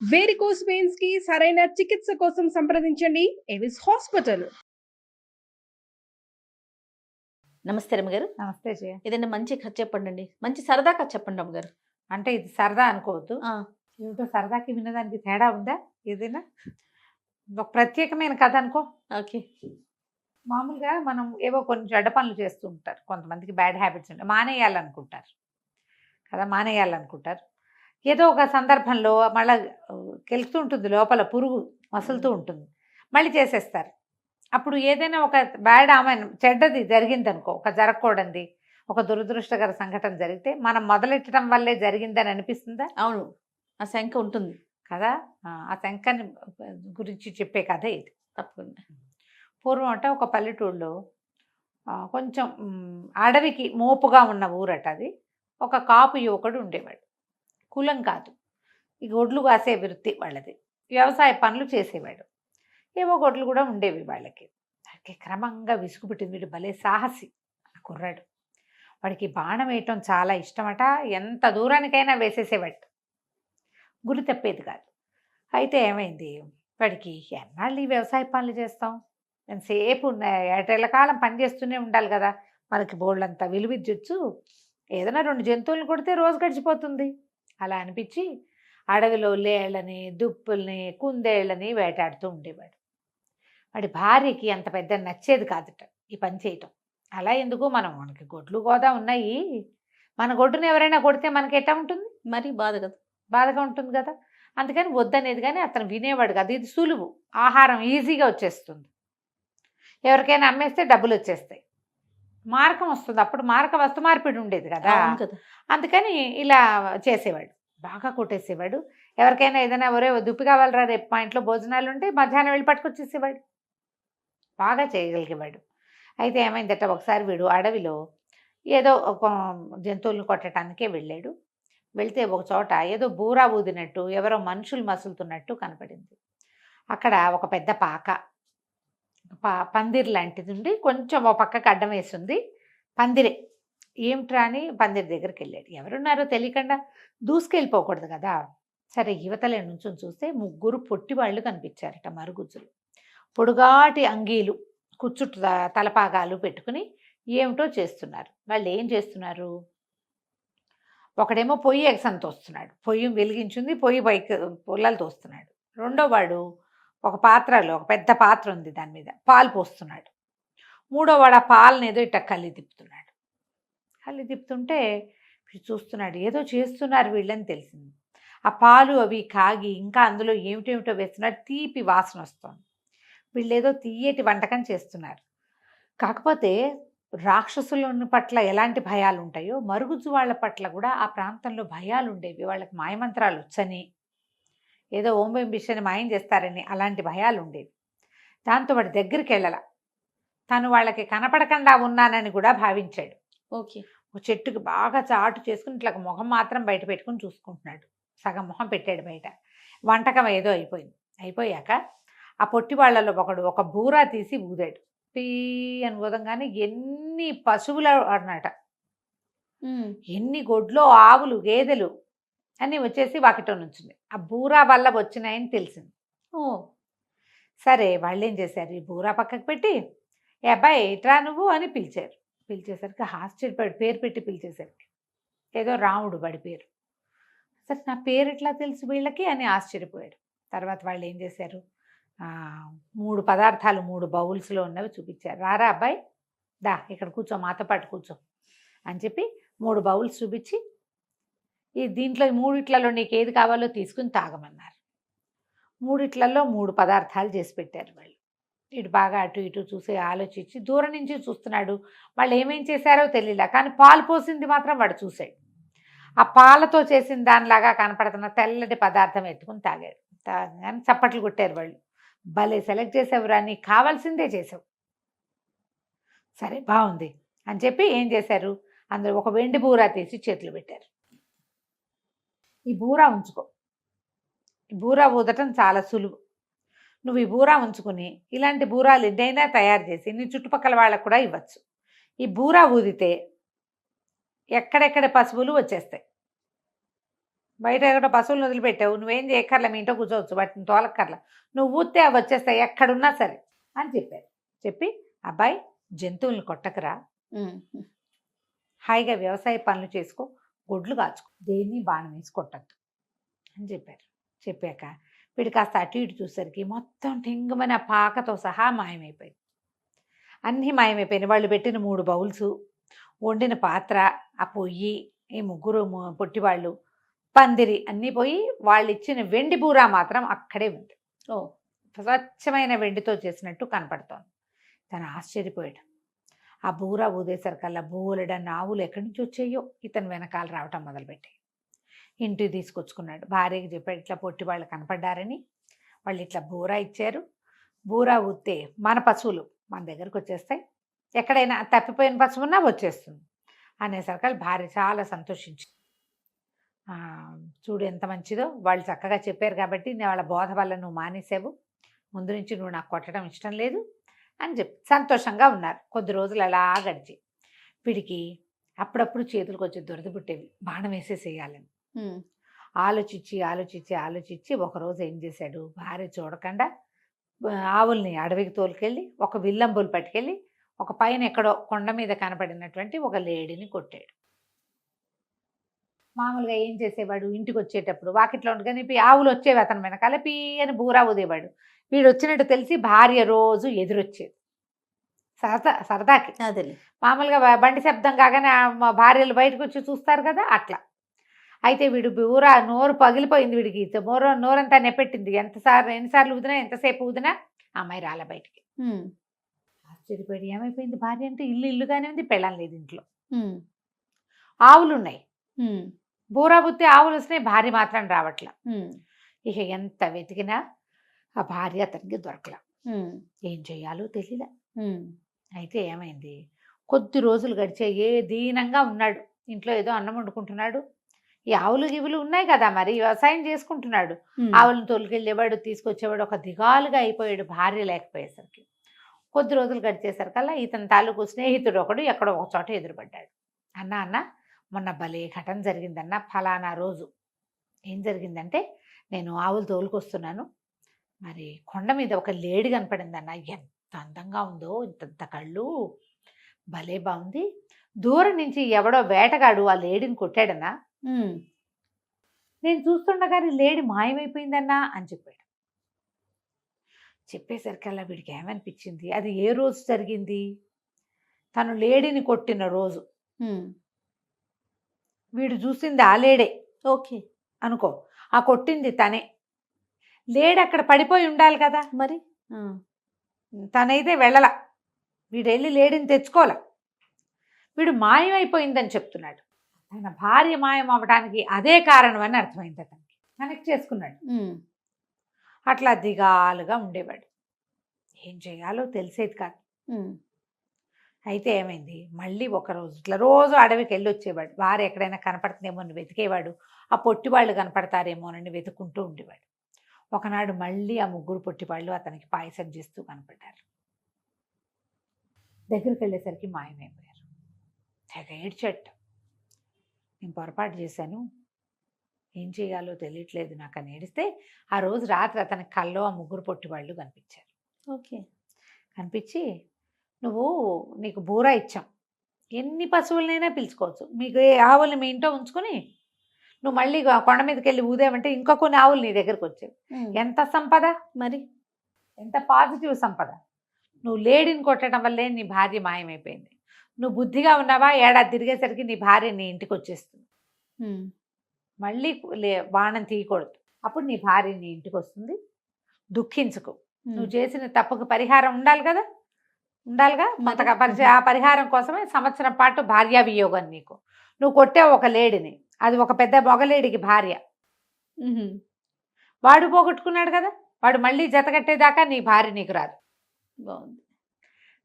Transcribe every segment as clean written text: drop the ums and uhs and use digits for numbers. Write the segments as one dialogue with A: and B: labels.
A: Varicose veins కి సరైన చికిత్స కోసం సంప్రదించండి ఎవిస్ హాస్పిటల్.
B: నమస్తే రమ్మగారు.
C: నమస్తే జయ.
B: ఏదైనా మంచి కథ చెప్పండి, మంచి సరదా కథ చెప్పండి రమ్మగారు.
C: అంటే ఇది సరదా అనుకోవద్దు. ఏమిటో సరదాకి వినడానికి తేడా ఉందా? ఏదైనా ఒక ప్రత్యేకమైన కథ అనుకో.
B: ఓకే.
C: మామూలుగా మనం ఏవో కొన్ని చెడ్డ పనులు చేస్తూ ఉంటారు. కొంతమందికి బ్యాడ్ హ్యాబిట్స్ ఉంటాయి, మానేయాలనుకుంటారు కదా, మానేయాలనుకుంటారు. ఏదో ఒక సందర్భంలో మళ్ళీ కెలుస్తూ ఉంటుంది, లోపల పురుగు మసులుతూ ఉంటుంది, మళ్ళీ చేసేస్తారు. అప్పుడు ఏదైనా ఒక బ్యాడ్ ఆమె చెడ్డది జరిగిందనుకో, ఒక జరగకూడదు ఒక దురదృష్టకర సంఘటన జరిగితే మనం మొదలెట్టడం వల్లే జరిగిందని అనిపిస్తుందా?
B: అవును, ఆ శంక ఉంటుంది
C: కదా. ఆ శంకని గురించి చెప్పే కథ ఇది.
B: తప్పకుండా.
C: పూర్వం అంటే ఒక పల్లెటూరులో కొంచెం అడవికి మోపుగా ఉన్న ఊరట అది. ఒక కాపు యువకుడు ఉండేవాడు. కులం కాదు, ఈ గొడ్లు కాసే వృత్తి వాళ్ళది. వ్యవసాయ పనులు చేసేవాడు. ఏవో గొడ్లు కూడా ఉండేవి వాళ్ళకి. క్రమంగా విసుగు పుట్టింది. వీడు భలే సాహసి ఆ కుర్రాడు. వాడికి బాణం వేయటం చాలా ఇష్టమట. ఎంత దూరానికైనా వేసేసేవాడు, గురి తప్పేది కాదు. అయితే ఏమైంది, వాడికి ఎన్నాళ్ళు ఈ వ్యవసాయ పనులు చేస్తాం, ఎంతసేపు ఏటేళ్ల పని చేస్తూనే ఉండాలి కదా, మనకి బోళ్ళంతా విలువిద్యొచ్చు, ఏదైనా 2 జంతువులను కొడితే రోజు గడిచిపోతుంది. అలా అనిపించి అడవిలో లేళ్ళని, దుప్పుల్ని, కుందేళ్ళని వేటాడుతూ ఉండేవాడు. వాడి భార్యకి అంత పెద్ద నచ్చేది కాదుట ఈ పని చేయటం. అలా ఎందుకు, మనకి గొడ్లు గోదా ఉన్నాయి, మన గొడ్డును ఎవరైనా కొడితే మనకి ఎట్టా ఉంటుంది,
B: మరి
C: బాధగా ఉంటుంది కదా. అందుకని వద్దనేది. కానీ అతను వినేవాడు కాదు. ఇది సులువు, ఆహారం ఈజీగా వచ్చేస్తుంది, ఎవరికైనా అమ్మేస్తే డబ్బులు వచ్చేస్తాయి, మారకం వస్తుంది. అప్పుడు మారక వస్తు మార్పిడి ఉండేది కదా. అందుకని ఇలా చేసేవాడు, బాగా కొట్టేసేవాడు. ఎవరికైనా ఏదైనా ఒరే దుప్పి కావాలరా, రేపు మా ఇంట్లో భోజనాలు ఉంటే మధ్యాహ్నం వెళ్ళి పట్టుకొచ్చేసేవాడు, బాగా చేయగలిగేవాడు. అయితే ఏమైందట, ఒకసారి వీడు అడవిలో ఏదో ఒక జంతువులను కొట్టడానికే వెళ్ళాడు. వెళ్తే ఒక చోట ఏదో బూరా ఊదినట్టు, ఎవరో మనుషులు మసులుతున్నట్టు కనపడింది. అక్కడ ఒక పెద్ద పాక, పందిరి లాంటిది ఉండి కొంచెం ఓ పక్కకు అడ్డం వేసింది. పందిరే, ఏమిట్రా అని పందిరి దగ్గరికి వెళ్ళాడు. ఎవరున్నారో తెలియకుండా దూసుకెళ్ళిపోకూడదు కదా. సరే, యువతలే నుంచి చూస్తే 3 పొట్టి వాళ్ళు కనిపించారట, మరుగుజ్జులు, పొడుగాటి అంగీలు, కుచ్చుట్టు తలపాగాలు పెట్టుకుని ఏమిటో చేస్తున్నారు. వాళ్ళు ఏం చేస్తున్నారు, ఒకడేమో పొయ్యి ఎగసని తోస్తున్నాడు, పొయ్యి వెలిగించింది, పొయ్యి పైకి పుల్లలు తోస్తున్నాడు. రెండో వాడు ఒక పాత్రలో, ఒక పెద్ద పాత్ర ఉంది, దాని మీద పాలు పోస్తున్నాడు. మూడో వాడు ఆ పాలను ఏదో ఇట్ట కళ్ళి తిప్పుతున్నాడు. కళ్ళి తిప్పుతుంటే చూస్తున్నాడు, ఏదో చేస్తున్నారు వీళ్ళని తెలిసింది. ఆ పాలు అవి కాగి ఇంకా అందులో ఏమిటేమిటో వేస్తున్నారు, తీపి వాసన వస్తుంది. వీళ్ళు ఏదో తీయటి వంటకం చేస్తున్నారు. కాకపోతే రాక్షసుల పట్ల ఎలాంటి భయాలు ఉంటాయో, మరుగుజ్జు వాళ్ళ పట్ల కూడా ఆ ప్రాంతంలో భయాలు ఉండేవి. వాళ్ళకి మాయమంత్రాలు వచ్చని, ఏదో ఓం బింబిషని మాయం చేస్తారని అలాంటి భయాలు ఉండేవి. దాంతో వాడి దగ్గరికి వెళ్ళాల, తను వాళ్ళకి కనపడకుండా ఉన్నానని కూడా భావించాడు.
B: ఓకే.
C: ఒక చెట్టుకి బాగా చాటు చేసుకుని ఇట్లా మొహం మాత్రం బయట పెట్టుకుని చూసుకుంటున్నాడు. సగం మొహం పెట్టాడు బయట. వంటకం ఏదో అయిపోయాక ఆ పొట్టి వాళ్ళలో ఒకడు ఒక బూరా తీసి ఊదాడు. పీ అని ఊదంగానే ఎన్ని పశువులు అన్నట, ఎన్ని గొడ్లో ఆవులు, గేదెలు అన్నీ వచ్చేసి వాకిట్లో నుంచింది. ఆ బూరా వల్ల వచ్చినాయని తెలిసింది. సరే, వాళ్ళు ఏం చేశారు, ఈ బూరా పక్కకు పెట్టి, ఏ అబ్బాయి ఇట్రా నువ్వు అని పిలిచారు. పిలిచేసరికి ఆశ్చర్యపడి, పేరు పెట్టి పిలిచేసరికి ఏదో రాముడు వాడి పేరు. సరే, నా పేరు ఎట్లా తెలుసు వీళ్ళకి అని ఆశ్చర్యపోయాడు. తర్వాత వాళ్ళు ఏం చేశారు, 3 పదార్థాలు 3 బౌల్స్లో ఉన్నవి చూపించారు. రారా అబ్బాయి, దా ఇక్కడ కూర్చో, మాతో పాటు కూర్చో అని చెప్పి 3 బౌల్స్ చూపించి, ఈ దీంట్లో 3 నీకు ఏది కావాలో తీసుకుని తాగమన్నారు. 3 3 పదార్థాలు చేసి పెట్టారు వాళ్ళు. ఇటు బాగా అటు ఇటు చూసి ఆలోచించి దూరం నుంచి చూస్తున్నాడు. వాళ్ళు ఏమేం చేశారో తెలియలే, కానీ పాలు పోసింది మాత్రం వాడు చూశాడు. ఆ పాలతో చేసిన దానిలాగా కనపడుతున్న తెల్లటి పదార్థం ఎత్తుకుని తాగాడు. తాగానే చప్పట్లు కొట్టారు వాళ్ళు. భలే సెలెక్ట్ చేసావురా, నీకు కావాల్సిందే చేసావు, సరే బాగుంది అని చెప్పి ఏం చేశారు, అందులో ఒక వెండి బూరా తీసి చేతులు పెట్టారు. ఈ బూరా ఉంచుకో, ఈ బూరా ఊదటం చాలా సులువు, నువ్వు ఈ బూరా ఉంచుకుని ఇలాంటి బూరాలు ఎన్నైనా తయారు చేసి నీ చుట్టుపక్కల వాళ్ళకు కూడా ఇవ్వచ్చు. ఈ బూరా ఊదితే ఎక్కడెక్కడ పశువులు వచ్చేస్తాయి, బయట ఎక్కడ పశువులను వదిలిపెట్టావు, నువ్వేం చేయక్కర్లే, మీ ఇంట్లో కూర్చోవచ్చు, వాటిని తోలక్కర్లా, నువ్వు ఊస్తే అవి వచ్చేస్తాయి ఎక్కడున్నా సరే అని చెప్పారు. చెప్పి అబ్బాయి జంతువుల్ని కొట్టకరా,
B: ఉమ్,
C: హాయిగా వ్యవసాయ పనులు చేసుకో, గొడ్లు కాచుకో, దేన్ని బాణం వేసి కొట్టద్దు అని చెప్పారు. చెప్పాక వీడు కాస్త అటు ఇటు చూసరికి మొత్తం టింగమని ఆ పాకతో సహా మాయమైపోయింది. అన్నీ మాయమైపోయినాయి. వాళ్ళు పెట్టిన 3 బౌల్స్, వండిన పాత్ర, ఆ పొయ్యి, ఈ ముగ్గురు పొట్టివాళ్ళు, పందిరి అన్నీ పోయి వాళ్ళు ఇచ్చిన వెండి బూరా మాత్రం అక్కడే ఉంది.
B: ఓ
C: స్వచ్ఛమైన వెండితో చేసినట్టు కనపడుతోంది. తను ఆశ్చర్యపోయాడు. ఆ బూరా ఊదేసరికల్లా బోలెడన్న ఆవులు ఎక్కడి నుంచి వచ్చాయో ఇతను వెనకాల రావటం మొదలుపెట్టాయి. ఇంటికి తీసుకొచ్చుకున్నాడు. భార్యకి చెప్పాడు, ఇట్లా పొట్టి వాళ్ళు కనపడ్డారని, వాళ్ళు ఇట్లా బూరా ఇచ్చారు, బూరా ఊస్తే మన పశువులు మన దగ్గరకు వచ్చేస్తాయి, ఎక్కడైనా తప్పిపోయిన పశువు ఉన్నా వచ్చేస్తుంది అనేసరికి భార్య చాలా సంతోషించింది. చూడు ఎంత మంచిదో, వాళ్ళు చక్కగా చెప్పారు కాబట్టి వాళ్ళ బోధ వల్ల నువ్వు మానేసావు, ముందు నుంచి నువ్వు నాకు కొట్టడం ఇష్టం లేదు అని చెప్పి సంతోషంగా ఉన్నారు. కొద్ది రోజులు అలా గడిచి వీడికి అప్పుడప్పుడు చేతులకు వచ్చి దురద పుట్టేవి, బాణం వేసేసేయాలని.
B: ఉమ్,
C: ఆలోచించి ఆలోచించి ఆలోచించి ఒకరోజు ఏం చేశాడు, భార్య చూడకుండా ఆవుల్ని అడవికి తోలుకెళ్ళి ఒక విల్లంబులు పట్టుకెళ్ళి ఒక పైన ఎక్కడో కొండ మీద కనపడినటువంటి ఒక లేడీని కొట్టాడు. మామూలుగా ఏం చేసేవాడు, ఇంటికి వచ్చేటప్పుడు వాకిట్లో ఉండగానే ఆవులు వచ్చేవి అతని వెనకాల పీ అని బూరా ఊదేవాడు. వీడు వచ్చినట్టు తెలిసి భార్య రోజు ఎదురొచ్చేది సరదాకి.
B: అదేలే.
C: మామూలుగా బండి శబ్దం కాగానే మా భార్యలు బయటకు వచ్చి చూస్తారు కదా అట్లా. అయితే వీడు బూరా నోరు పగిలిపోయింది, వీడికి నోరంతా నెప్పెట్టింది. ఎన్నిసార్లు ఊదినా ఎంతసేపు ఊదినా అమ్మాయి రాలే బయటికి.
B: ఉమ్,
C: ఆశ్చర్యపోయి ఏమైపోయింది భార్య అంటే, ఇల్లుగానే ఉంది, పెళ్ళం లేదు ఇంట్లో,
B: ఉమ్,
C: ఆవులు ఉన్నాయి,
B: ఉమ్,
C: బూరా బుత్తి ఆవులు వస్తున్నాయి, భార్య మాత్రం రావట్లా.
B: ఉమ్,
C: ఇక ఎంత వెతికినా ఆ భార్య అతనికి దొరకలా.
B: ఉమ్,
C: ఏం చెయ్యాలో తెలియలే.
B: ఉమ్,
C: అయితే ఏమైంది, కొద్ది రోజులు గడిచే దీనంగా ఉన్నాడు, ఇంట్లో ఏదో అన్నం వండుకుంటున్నాడు, ఈ ఆవులు గివులు ఉన్నాయి కదా మరి వ్యవసాయం చేసుకుంటున్నాడు,
B: ఉమ్,
C: ఆవులను తోలుకెళ్ళేవాడు తీసుకొచ్చేవాడు, ఒక దిగాలుగా అయిపోయాడు భార్య లేకపోయేసరికి. కొద్ది రోజులు గడిచేసరికల్లా ఇతని తాలూకు స్నేహితుడు ఒకడు ఎక్కడో ఒక చోట ఎదురుపడ్డాడు. అన్న మొన్న భలే ఘటన జరిగిందన్న, ఫలానా రోజు ఏం జరిగిందంటే, నేను ఆవులు తోలుకొస్తున్నాను, మరి కొండ మీద ఒక లేడీ కనపడిందన్న, ఎంత అందంగా ఉందో, ఇంత కళ్ళు, భలే బాగుంది, దూరం నుంచి ఎవడో వేటగాడు ఆ లేడీని కొట్టాడన్నా,
B: ఉమ్,
C: నేను చూస్తుండగానే లేడీ మాయమైపోయిందన్నా అని చెప్పాడు. చెప్పేసరికల్లా వీడికి ఏమనిపించింది, అది ఏ రోజు జరిగింది, తను లేడీని కొట్టిన రోజు.
B: ఉమ్,
C: వీడు చూసింది ఆ లేడే
B: ఓకే.
C: అనుకో, ఆ కొట్టింది తనే, లేడీ అక్కడ పడిపోయి ఉండాలి కదా,
B: మరి
C: తనైతే వెళ్ళల, వీడు వెళ్ళి లేడీని తెచ్చుకోలే, వీడు మాయమైపోయిందని చెప్తున్నాడు. తన భార్య మాయం అవ్వడానికి అదే కారణం అని అర్థమైంది, అతనికి కనెక్ట్ చేసుకున్నాడు.
B: ఉమ్,
C: అట్లా దిగాలుగా ఉండేవాడు, ఏం చేయాలో తెలిసేది కాదు.
B: ఉమ్,
C: అయితే ఏమైంది, మళ్ళీ ఒకరోజు ఇట్లా రోజు అడవికి వెళ్ళి వచ్చేవాడు, భార్య ఎక్కడైనా కనపడుతుందేమో అని వెతికేవాడు, ఆ పొట్టివాళ్ళు కనపడతారేమోనని వెతుక్కుంటూ ఉండేవాడు. ఒకనాడు మళ్ళీ ఆ ముగ్గురు పొట్టివాళ్ళు అతనికి పాయసం చేస్తూ కనపడ్డారు. దగ్గరికి వెళ్ళేసరికి మాయమైపోయారు. తెగ ఏడ్చట, నేను పొరపాటు చేశాను, ఏం చేయాలో తెలియట్లేదు నాకు అని ఏడిస్తే, ఆ రోజు రాత్రి అతని కల్లో ఆ ముగ్గురు పొట్టివాళ్ళు కనిపించారు.
B: ఓకే.
C: కనిపించి, నీకు బూరా ఇచ్చాం, ఎన్ని పశువులనైనా పిలుచుకోవచ్చు, మీకు ఏ ఆవుల్ని మీ ఇంట్లో ఉంచుకొని నువ్వు మళ్ళీ కొండ మీదకి వెళ్ళి ఊదేమంటే ఇంకా కొన్ని ఆవులు నీ దగ్గరకు వచ్చాయి, ఎంత సంపద,
B: మరి
C: ఎంత పాజిటివ్ సంపద. నువ్వు లేడీని కొట్టడం వల్లే నీ భార్య మాయమైపోయింది, నువ్వు బుద్ధిగా ఉన్నావా, ఏడాది తిరిగేసరికి నీ భార్య నీ ఇంటికి వచ్చేస్తుంది, మళ్ళీ బాణం తీయకూడదు, అప్పుడు నీ భార్య నీ ఇంటికి వస్తుంది, దుఃఖించుకో, నువ్వు చేసిన తప్పుకు పరిహారం ఉండాలిగా, ఆ పరిహారం కోసమే సంవత్సరం పాటు భార్యా వియోగం. నీకు నువ్వు కొట్టావు ఒక లేడీని, అది ఒక పెద్ద మొగలేడికి భార్య, వాడు పోగొట్టుకున్నాడు కదా, వాడు మళ్ళీ జతకట్టేదాకా నీ భార్య నీకు రాదు.
B: బాగుంది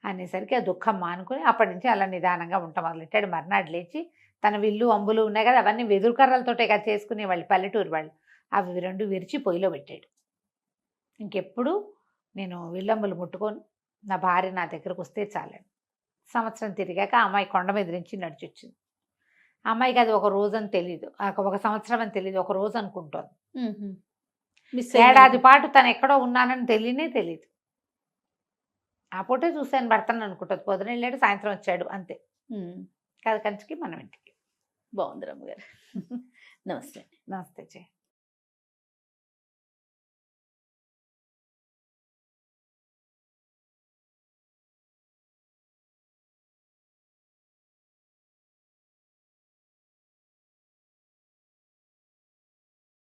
C: అనేసరికి ఆ దుఃఖం మానుకుని అప్పటి నుంచి అలా నిదానంగా ఉంటాం మొదలెట్టాడు. మర్నాడు లేచి తన విల్లు అంబులు ఉన్నాయి కదా, అవన్నీ వెదురు కర్రలతోటే కదా చేసుకునే వాళ్ళు, పల్లెటూరు వాళ్ళు, అవి 2 విరిచి పొయ్యిలో పెట్టాడు. ఇంకెప్పుడు నేను విల్లంబులు ముట్టుకొని నా భార్య నా దగ్గరకు వస్తే చాలండి. సంవత్సరం తిరిగాక ఆ అమ్మాయి కొండ మీద నుంచి నడిచొచ్చింది. అమ్మాయికి అది ఒక రోజు అని తెలీదు, ఒక సంవత్సరం అని తెలీదు, ఒక రోజు అనుకుంటోంది.
B: మిస్
C: ఏడాది పాటు తను ఎక్కడో ఉన్నానని తెలియదు. ఆ పూటే చూశాను భర్తను అనుకుంటుంది, పొద్దున వెళ్ళాడు సాయంత్రం వచ్చాడు అంతే. కథ కంచికి మనం ఇంటికి.
B: బాగుంది రమ్మగారు. నమస్తే.
C: నమస్తే జయ.